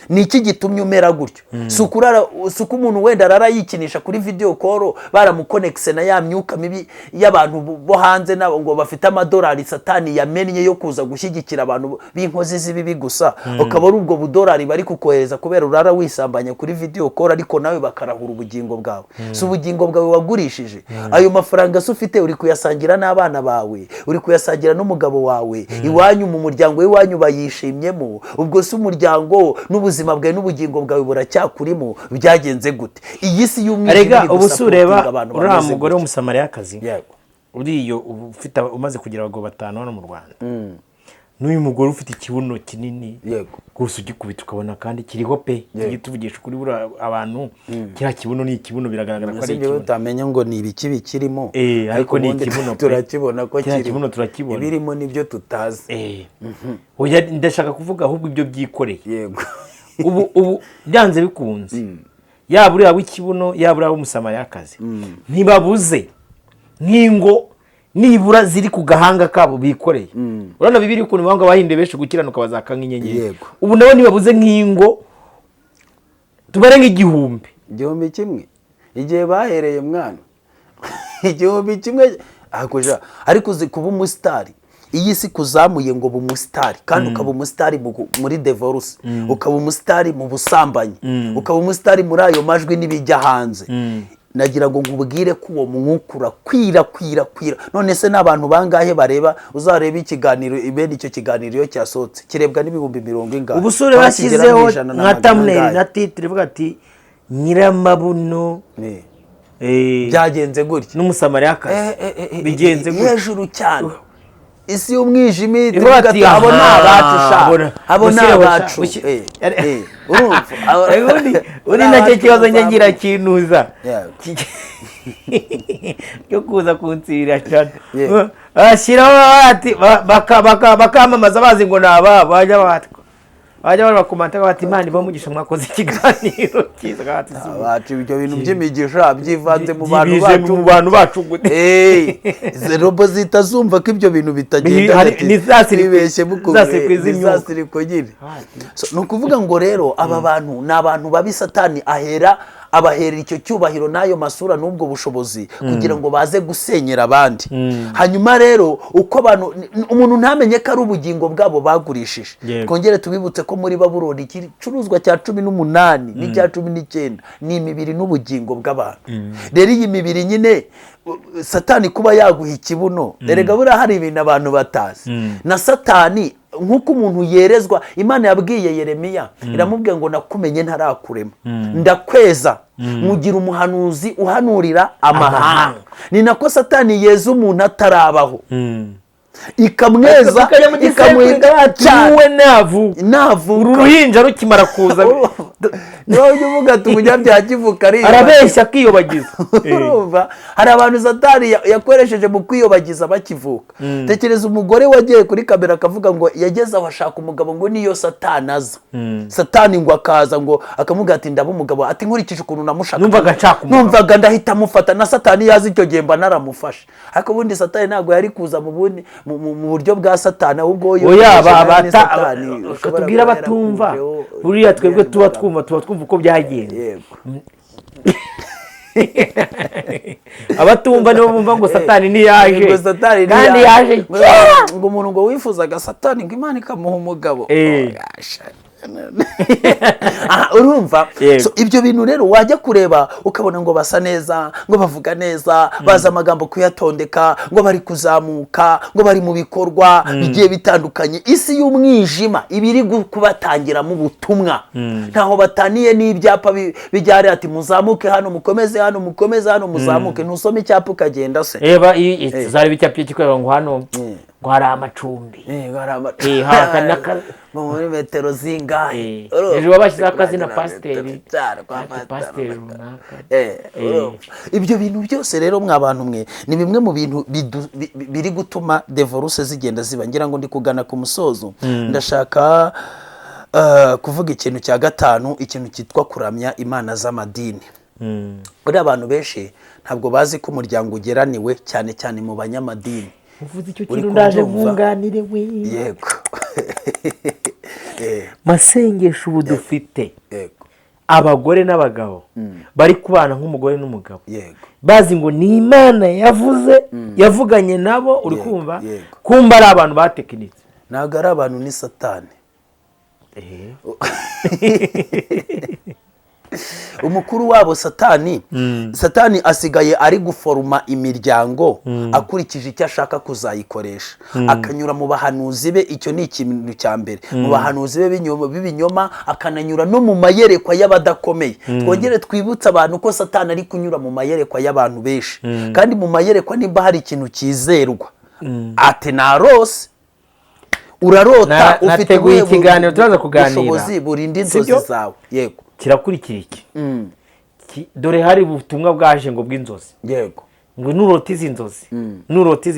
Ni iki gitumye umera gutyo? Suko umuntu wenda arayikinisha kuri video call baramukonekse na ya myuka mibi y'abantu bo hanze nabo ngo bafite amadolari satani yamennye yo kuza gushyigikira abantu b'inkozi z'ibibi gusa. Ukabona ubwo budolari bari kukohereza kubera urara wisambanya kuri video call, ariko nawe bakarahura ubugingo bwawe. So ubugingo bwawe wagurishije, ayo mafaranga se ufite uri kuyasangira n'abana bawe, uri kuyasangira n'umugabo wawe, iwanyu mu muryango w'iwanyu bayishimyemo. Ubwo se umuryango n'ubuzima bwawe n'ubugingo bwawe buracyakurimo, byagenze gute? Iyi si y'umwijima iri gusapotinga abantu. Uriya mugore w'umusamariyakazi uriyo ufite umaze kugira abagabo 5 hano mu Rwanda, n'uyu mugore ufite ikibuno kinini gusa ugikubita ukabona kandi kiriho pe, tuvugisha kuri bura abantu kira kibuno ni ikibuno, biragaragara ko ari ikibuno. Utamenya ngo ni ibiki bikirimo, ariko ni ikibuno turakibona ko kiri kibuno, turakibona ibirimo nibyo tutazi. Oya ndashaka kuvuga ahubwo ibyo byikoreye. Yego. ubu byanze bikunze yaba uriya w'ikibuno yaba uriya w'umusamariyakazi ntibabuze nk'ingo nibura ziri ku gahanga kabo bikoreye. Urana bibiri ukuntu banga bahinde benshi gukiranuka bazaka nk'inyenyeri. Ubu nabo nibabuze nk'ingo tubare nk'igihumbi kimwe igihe bahereye mwana igihumbi kimwe akoja. Ariko uzi kuba umusitari, iyi si kuzamuye ngo bumusitari kandi ukaba umusitari muri divorce, ukaba umusitari mu busambanyi, ukaba umusitari muri ayo majwi n'ibijya hanze. Nagira ngo ngubwire ko uwo mwukura kwira. None se n'abantu bangahe bareba? Uzareba ikiganiro ibende icyo kiganiro iyo cyasotse kirebwa n'ibihumbi 40. Ubusore bashyizeho nka thumbnail na titre ivuga ati Nyiramabuno byagenze gutya n'umusamariyakazi bigenze gutya hejuru cyane. Isi y'umwijima ivuga ati abo ni abacu. Uri nacyo kibazo ngira kinuza cyo kuza kunsirira cyane. Ashyiraho ati bakamamaza bazi ngo naba bajya barakomanta bati Imana ibamugisha mwakoze ikiganiro cyiza gati bati ibyo bintu by'imigisha byivanze mu bantu bacu gute. Robo zitazumva ko ibyo bintu bitagenda nibeshye mukuzasiri kugire. No kuvuga ngo rero aba bantu ni abantu babi satani ahera abaherera icyo cyubahiro n'ayo masura n'ubwo bushobozi kugira ngo baze gusenyera abandi. Hanyuma rero uko abantu umuntu ntamenye ko ari ubugingo bwabo bagurishije. Twongere tubibutse ko muri Babuloni igicuruzwa cya 18 n'icya 19 ni imibiri n'ubugingo bw'abantu. Rero iyi mibiri nyine Satani kuba yaguha ikibuno, erega buriya hari ibintu abantu batazi. Na Satani nk'uko umuntu yerezwa, Imana yabwiye Yeremiya iramubwiye ngo nakumenye ntarakurema, ndakweza mugira umuhanuzi uhanurira amahanga. Ni nako Satani yeza umuntu atarabaho, ikamweza ikamuhinga cyane navuka uruhinja rukimara kuza niyo uvuga ati umunyabyaha kivuka arabeshya akiyobagiza. Hari abantu Satani yakoresheje mu kwiyobagiza bakivuka. Tekereza umugore wagiye kuri kamera akavuga ngo yageze aho ashaka umugabo ngo niyo Satani aza. Satani ngo akaza ngo akamuga ati ndaba umugabo, ati nkurikije ukuntu namushaka numvaga ndahita mufata. Na Satani yazi icyo gihe mba naramufashe, ariko ubundi Satani ntabwo yari kuza mu buryo bwa Satani, ahubwo tubwira abatumva buriya twebwe tuba twumva uko byagenze. Abatumva nibo bumva ngo Satani ntiyaje kandi yaje ngo umuntu ngo wifuzaga Satani ngo Imana ikamuha umugabo. Urumva ibyo bintu rero wajya kureba ukabona ngo basa neza, ngo bavuga neza, baza amagambo kuyatondeka, ngo bari kuzamuka, ngo bari mu bikorwa bigiye bitandukanye. Isi y'umwijima ibiri kubatangira mu butumwa, ntaho bataniye n'ibyapa bijyare ati muzamuke hano, mukomeze hano, mukomeze hano, muzamuke. Ntusome icyapa ukagenda se eba zari bicyapye kikwega ngo hano ngo hari amacumbi muri metero zingahe. Ejo wabashyize akazina pasiteri runaka. Ibyo bintu byose rero mwabantu mwe ni bimwe mu bintu biri gutuma divorce zigenda ziba. Ngira ngo ndi kugana ku musozo, ndashaka kuvuga ikintu cya gatanu, ikintu cyitwa kuramya imana z'amadini. Buriya abantu benshi ntabwo bazi ko umuryango ugeraniwe cyane cyane mu banyamadini. Uvuze icyo kintu ndaje nkunganire we. Yego. Masengesho ubu dufite abagore n'abagabo bari kubana nk'umugore n'umugabo, bazi ngo ni Imana yavuze, yavuganye nabo. Uri kumva kumba ari abantu batekinitse, ntabwo ari abantu, ni Satani. Umukuru wabo Satani. Satani asigaye ari guforuma imiryango akurikije icyo ashaka kuzayikoresha, akanyura mu bahanuzi be. Icyo ni ikintu cya mbere, mu bahanuzi be b'ibinyoma, akananyura no mu mayerekwa y'abadakomeye. Twongere twibutse abantu ko Satani ari kunyura mu mayerekwa y'abantu benshi, kandi mu mayerekwa nimba hari ikintu kizerwa. Ati narose urarota, ufite ikiganiro turaza kuganira ubushobozi burinda inzozi zawe. Yego, kirakurikira iki? Dore hari ubutumwa bwaje ngo bw'inzozi. Yego, ngo nurota izi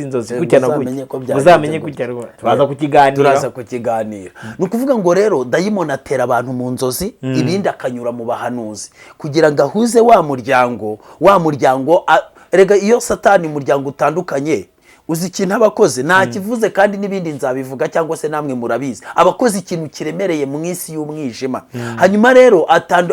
nzozi gutya na gutya muzamenye gutya. Turaza kukiganira. Ni ukuvuga ngo rero dayimoni atera abantu mu nzozi, ibindi akanyura mu bahanuzi kugira ngo ahuze wa muryango. Erega iyo Satani umuryango utandukanye, uzi ikintu abakoze nta kivuze, kandi n'ibindi nzabivuga cyangwa se namwe murabizi. Abakoze ikintu kiremereye mu isi y'umwijima. Hanyuma rero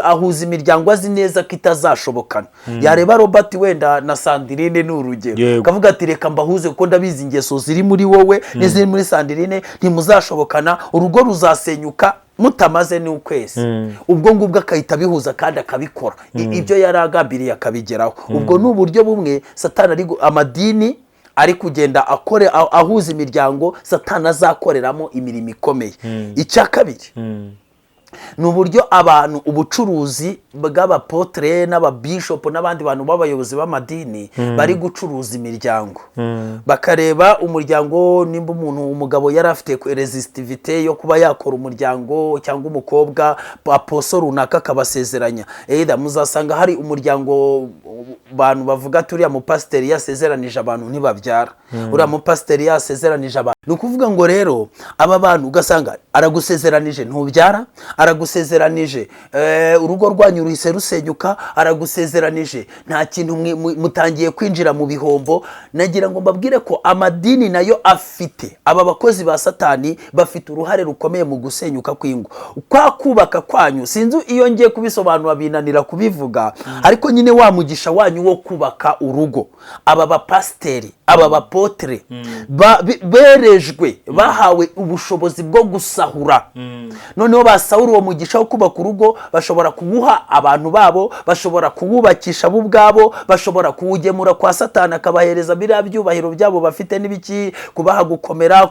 ahuza imiryango azi neza ko itazashobokana. Yareba Robert wenda na Sandrine ni urugero, akavuga ati reka mbahuze kuko ndabizi ingeso ziri muri wowe n'iziri muri Sandrine ntimuzashobokana, urugo ruzasenyuka mutamaze ni ukwezi. Ubwo ngubwo akahita bihuza kandi akabikora. Ibyo yaragambiriye akabigeraho. Ubwo ni uburyo bumwe Satani ari amadini ari kugenda ahuza imiryango Satani azakoreramo imirimo ikomeye. Icya kabiri ni uburyo abantu ubucuruzi bw'abapotre n'ababishopu n'abandi bantu b'abayobozi b'amadini bari gucuruza imiryango. Bakareba umuryango, nimba umugabo yari afite resistivite yo kuba yakora umuryango, cyangwa umukobwa aposo runaka akabasezeranya. Muzasanga hari umuryango bantu bavuga turiya mupasiteri yasezeranije abantu ntibabyara, uriya mupasiteri yasezeranije abantu. Ni ukuvuga ngo rero aba bantu ugasanga aragusezeranije ntubyara, aragusezeranije urugo rwanyu ruhise rusenyuka, aragusezeranije nta kintu mutangiye kwinjira mu bihombo. Nagira ngo mbabwire ko amadini nayo afite, aba bakozi ba Satani bafite uruhare rukomeye mu gusenyuka kw'ingo. Kwa kubaka kwanyu sinzi iyo ngiye kubisobanura binanira kubivuga, ariko nyine wa mugisha wanyu wo kubaka urugo, aba bapasiteri, aba bapotre berejwe, bahawe ubushobozi bwo gusahura, noneho basahura uwo mugisha wo kubaka urugo, bashobora kuwuha abantu babo, bashobora kuwubakisha bo ubwabo, bashobora kuwugemura kwa Satani akabahereza biriya byubahiro byabo bafite n'ibiki, kubaha gukomera,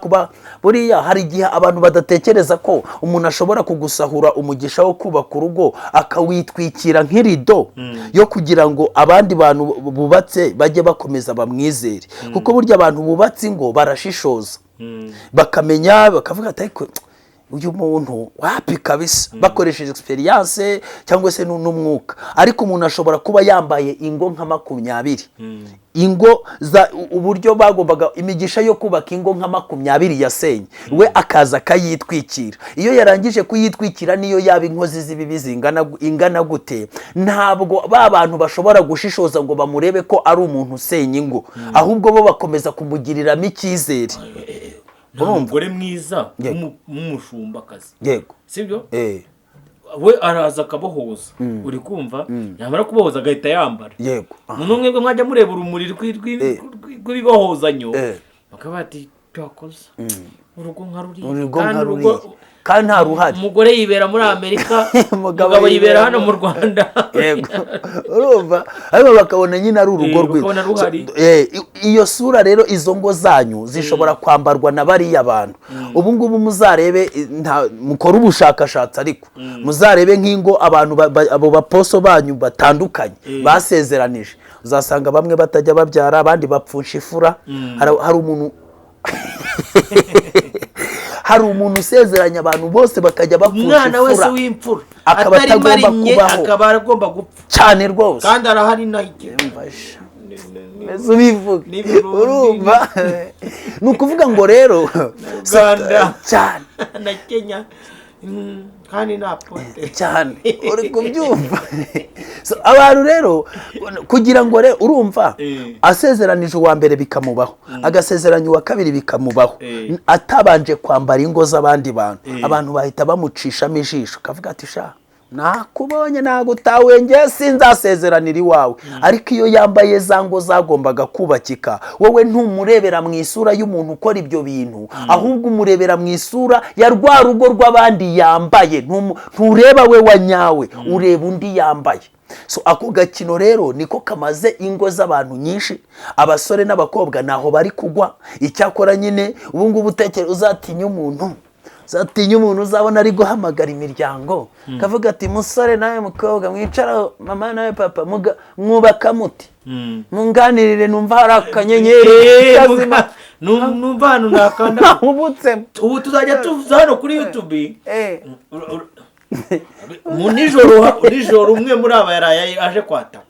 buriya hari igihe abantu badatekereza ko umuntu ashobora kugusahura umugisha wo kubaka urugo akawitwikira nk'irido yo kugira ngo abandi bantu bubatse bajye bakomeza bamwizere. Kuko burya abantu bubatse ingo barashishoza, bakamenya, bakavuga ati uyu muntu wapi kabisa, bakoresheje experience cyangwa se n'umwuka. Ariko umuntu ashobora kuba yambaye ingo nka 20, ingo za uburyo bagombaga imigisha yo kubaka ingo nka 20 yasenye, we akaza kayitwikira. Iyo yarangije kuyitwikira niyo yaba inkozi z'ibibi ingana gute, ntabwo ba bantu bashobora gushishoza ngo bamurebe ko ari umuntu usenya ingo, ahubwo bo bakomeza kumugiriramo icyizere. Umugore mwiza w'umushumbakazi, yego, sibyo? We araza akabohoza, uri kumva, yamara kubohoza agahita yambara. Yego, mwebwe mwajya mureba urumuri rw'ibibohozanyo, bakaba bati twakoze urugo nka ruriya, kandi nta ruhari. Umugore yibera muri Amerika, umugabo yibera hano mu Rwanda. Yego, urumva, ariko bakabona nyine ari urugo rwiza. Iyo sura rero, izo ngo zanyu zishobora kwambarwa na bariya bantu. Ubu ngubu muzarebe, mukora ubushakashatsi, ariko muzarebe nk'ingo abantu abo baposo banyu batandukanye basezeranije, uzasanga bamwe batajya babyara, abandi bapfusha ifura. Hari umuntu usezeranya abantu bose bakajya bapfusha ifura, umwana wese w'imfura akaba atagomba kubaho, akaba agomba gupfa cyane rwose, kandi arahari nayo. Urumva, ni ukuvuga ngo rero Uganda cyane na Kenya kandi napote cyane, uri kubyumva. Abantu rero kugira ngo rero, urumva, asezeranije uwa mbere bikamubaho, agasezeranya uwa kabiri bikamubaho, atabanje kwambara ingo z'abandi bantu, abantu bahita bamucishamo ijisho, kavuga ati sha nakubonye nagutawe nge sinzasezeranira iwawe. Ariko iyo yambaye za ngo zagombaga kubakika, wowe ntumurebera mu isura y'umuntu ukora ibyo bintu, ahubwo umurebera mu isura ya rwa rugo rw'abandi yambaye. Ntureba we wa nyawe, ureba undi yambaye. Ako gakino rero niko kamaze ingo z'abantu nyinshi, abasore n'abakobwa naho bari kugwa. Icyakora nyine ubu ngubu utekere, uzatinya umuntu uzabona ari guhamagara imiryango, kavuga ati musore nawe mukobwa mwicara, mama nawe papa, mwubaka muti, munganirire, numva hari akanyenyeri kazima, numva hano nakanda ubutsemo. Ubu tuzajya tuza hano kuri YouTube, nijoro umwe muri aba yaraye aje kwataka.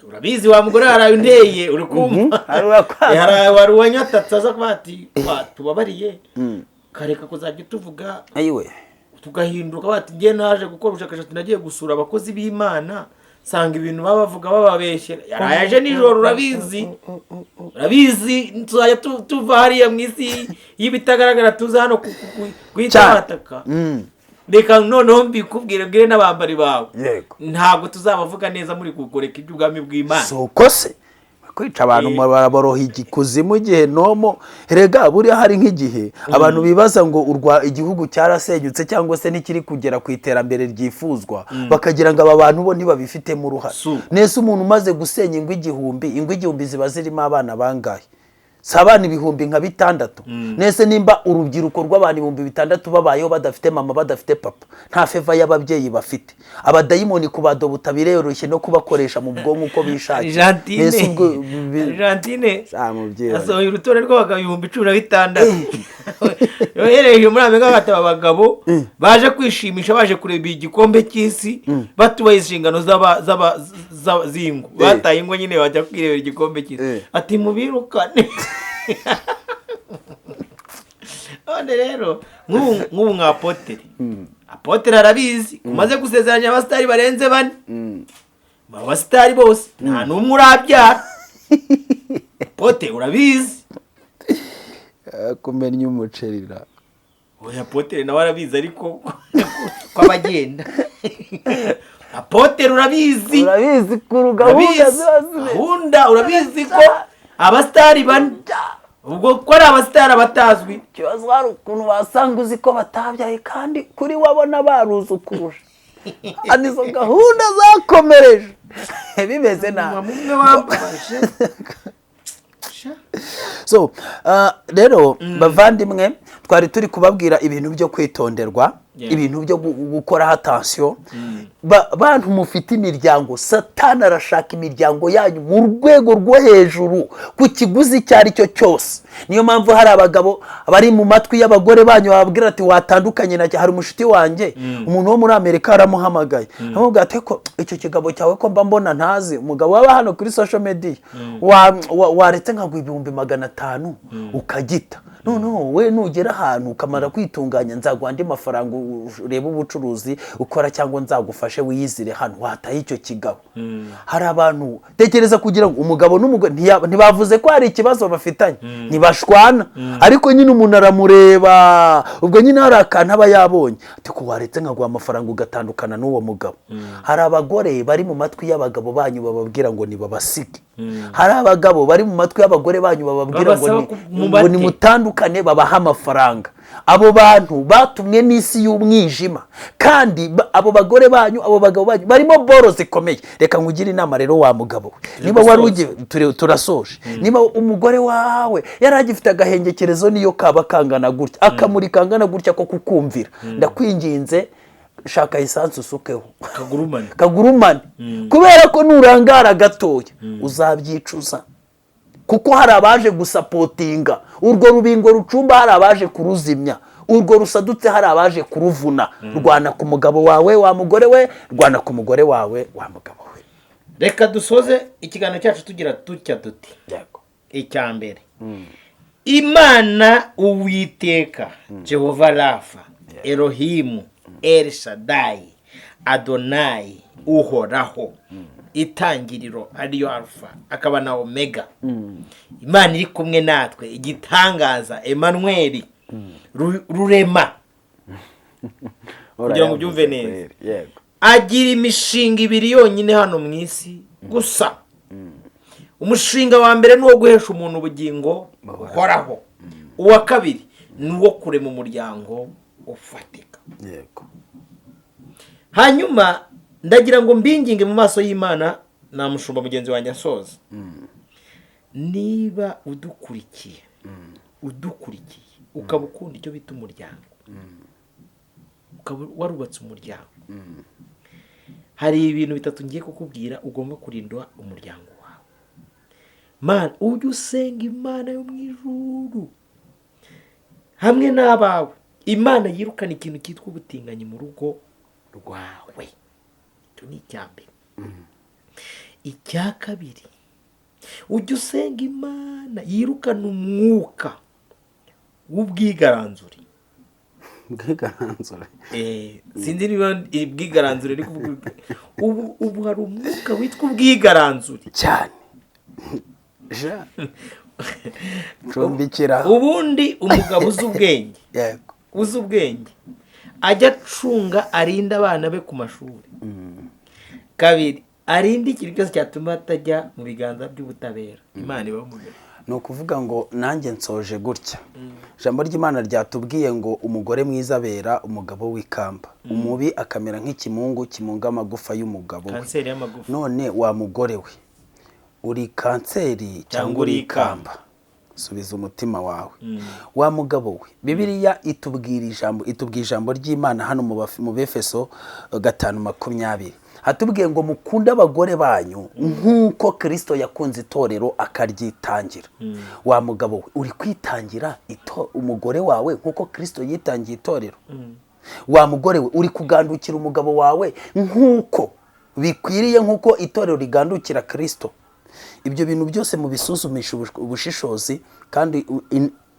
Urabizi wa mugore haraye undeye, uri kumva, haraye wari wanyatatse aza kwati tubabariye, kareka kuzajya tuvuga tugahinduka, bati ngiye naje gukora ubushakashatsi, nagiye gusura abakozi b'Imana, sanga ibintu babavuga bababeshyera. Yaraje nijoro, urabizi tuzajya tuva hariya mu isi y'ibitagaragara, tuza hano kwitabataka. Reka noneho mbikubwire, bwire n'abambari bawe, ntabwo tuzabavuga neza muri kugoreka iby'ubwami bw'Imana. Soko se kwica abantu barabaroha igikuzimu igihe nomo. Rega buriya hari nk'igihe abantu bibaza ngo igihugu cyarasenyutse cyangwa se nikiri kugera ku iterambere ryifuzwa, bakagira ngo aba bantu bo ntibabifitemo uruhare. Nese umuntu umaze gusenya ingwe igihumbi ziba zirimo abana bangahe? Sabana ibihumbi nka 6. Nese nimba urubyiruko rw'abantu 600 babayeho badafite mama, badafite papa, nta feva y'ababyeyi bafite, abadayimoni kubado butabireyoroshye no kubakoresha mu bwonko uko bishakiye. Argentine asohoye urutore rw'abagabo 16,000 yohereje muri Amerika, gataba abagabo baje kwishimisha, baje kureba igikombe cy'isi, batubaye inshingano z'ingo, bataye ingo nyine bajya kwirebera igikombe cy'isi, ati mubirukane. None rero nk'ubu nk'apoteri Apotre arabizi umaze gusezeranya abasitari barenze 4 mu basitari bose nta n'umwe urabyara. Apotre urabizi kumenya umucerira. Oya Apotre nawe arabizi ariko kwabagenda. Apotre urabizi ku gahunda urabizi ko abasitari 4 ubwo ko ari abasitari batazwi. Kibazo hari ukuntu wasanga uzi ko batabyaye kandi kuri wabona baruzi ukurusha. Anizo gahunda zakomereje bimeze nabi. So rero bavandimwe twari turi kubabwira ibintu byo kwitonderwa, ibintu byo gukora attention. Bantu mufite imiryango, Satani arashaka imiryango yanyu mu rwego rwo hejuru ku kiguzi cyari cyo cyose. Niyo mpamvu hari abagabo bari mu matwi y'abagore banyu bababwira ati watandukanye na hari umushuti wanjye umuntu wo muri Amerika aramuhamagaye amubwira ati ko icyo kigabo cyawe ko mba mbona ntazi umugabo waba hano kuri social media waretse nka 500 ukagita no we nugera ahantu ukamara kwitunganya nzaguha andi mafaranga ureba ubucuruzi ukora cyangwa nzagufashe wiyizire hano wataye icyo kigabo. Hari abantu tekereza kugira ngo umugabo n'umugore ntibavuze ko hari ikibazo bafitanye ntibashwana ariko nyine umuntu aramureba ubwo nyine hari akantu aba yabonye ati ko waretse nkaguha amafaranga ugatandukana n'uwo mugabo. Hari abagore bari mu matwi y'abagabo banyu bababwira ngo nibabasige. Hari abagabo bari mu matwi y'abagore banyu bababwira ngo ni mutandukane babaha amafaranga. Abo bantu batumwe n'isi y'umwijima kandi abo bagore banyu abo bagabo banyu barimo boro zikomeye. Reka nkugire inama rero wa mugabo niba wari ugiye turasoje niba umugore wawe yaragifite agahengekerezo niyo kaba kangana gutya akamurikangana gutya ko kukumvira ndakwinginze shaka isansu usukeho kagurumane kubera ko nurangara gatoya uzabyicuza kuko hari abaje gusapotinga urwo rubingo rucumba, hari abaje kuruzimya urwo rusadutse, hari abaje kuruvuna. Rwana ku mugabo wawe wa mugore we, rwana ku mugore wawe wa mugabo we. Reka dusoze ikiganiro cyacu tugira tutya duti icya mbere Imana Uwiteka Jehova Rafa Elohimu El Shaddai Adonai Uhoraho itangiriro ariyo Alpha akaba na Omega. Imana iri kumwe natwe, igitangaza Emmanuel Rurema kugira ngo byumve neza. Agira imishinga 2 yonyine hano mu isi gusa. Umushinga wa mbere ni uwo guhesha umuntu ubugingo uhoraho, uwa kabiri ni uwo kurema umuryango ufatika. Hanyuma ndagira ngo mbinginge mu maso y'Imana na mushumba mugenzi wanjye asoza. Niba udukurikiye ukaba ukunda icyo bita umuryango, ukaba warubatse umuryango, hari ibintu 3 ngiye kukubwira ugomba kurindwa umuryango wawe. Man, ujye usenga Imana yo mu ijuru hamwe n'abawe. Imana yirukana ikintu cyitwa ubutinganyi mu rugo rwawe. Icyo ni icyambere. Icya kabiri, ujye usenga Imana yirukana umwuka w'ubwigaranzure. Sinzi niba ibwigaranzure ari kuvuga ubu hari umwuka witwa ubwigaranzure cyane. Ubundi umugabo uzi ubwenge ajya acunga arinda abana be ku mashuri. Kabiri, arinda ikintu cyose cyatuma atajya mu biganza by'ubutabera. Imana ibamugire. Ni ukuvuga ngo nanjye nsoje gutya. Ijambo ry'Imana ryatubwiye ngo umugore mwiza abera umugabo w'ikamba, umubi akamera nk'ikimungu kimunga amagufa y'umugabo we. Kanseri y'amagufa. None wa mugore we uri kanseri cyangwa uri ikamba? Subiza umutima wawe. Wa mugabo we, Bibiliya itubwiye ijambo ry'Imana hano mu Befeso 5:20. Hatubwiye ngo mukunde abagore banyu nk'uko Kristo yakunze itorero akaryitangira. Wa mugabo we, uri kwitangira umugore wawe nk'uko Kristo yitangiye itorero? Wa mugore we, uri kugandukira umugabo wawe nk'uko bikwiriye nk'uko itorero rigandukira Kristo? Ibyo bintu byose mu bisuzumisha ubushishozi kandi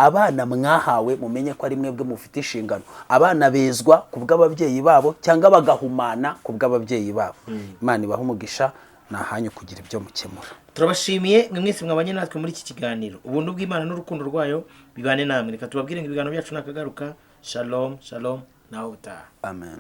abana mwahawe mumenye ko ari mwebwe mufite inshingano. Abana bezwa ku bw'ababyeyi babo cyangwa bagahumana ku bw'ababyeyi babo. Imana ibaha umugisha, nahanyu kugira ibyo mukemura. Turabashimiye mwe mwese mwabanye natwe muri iki kiganiro. Ubuntu bw'Imana n'urukundo rwayo bibane namwe. Reka tubabwire ngo ibiganiro byacu nakagaruka. Shalom, shalom, naho utaha. Amen.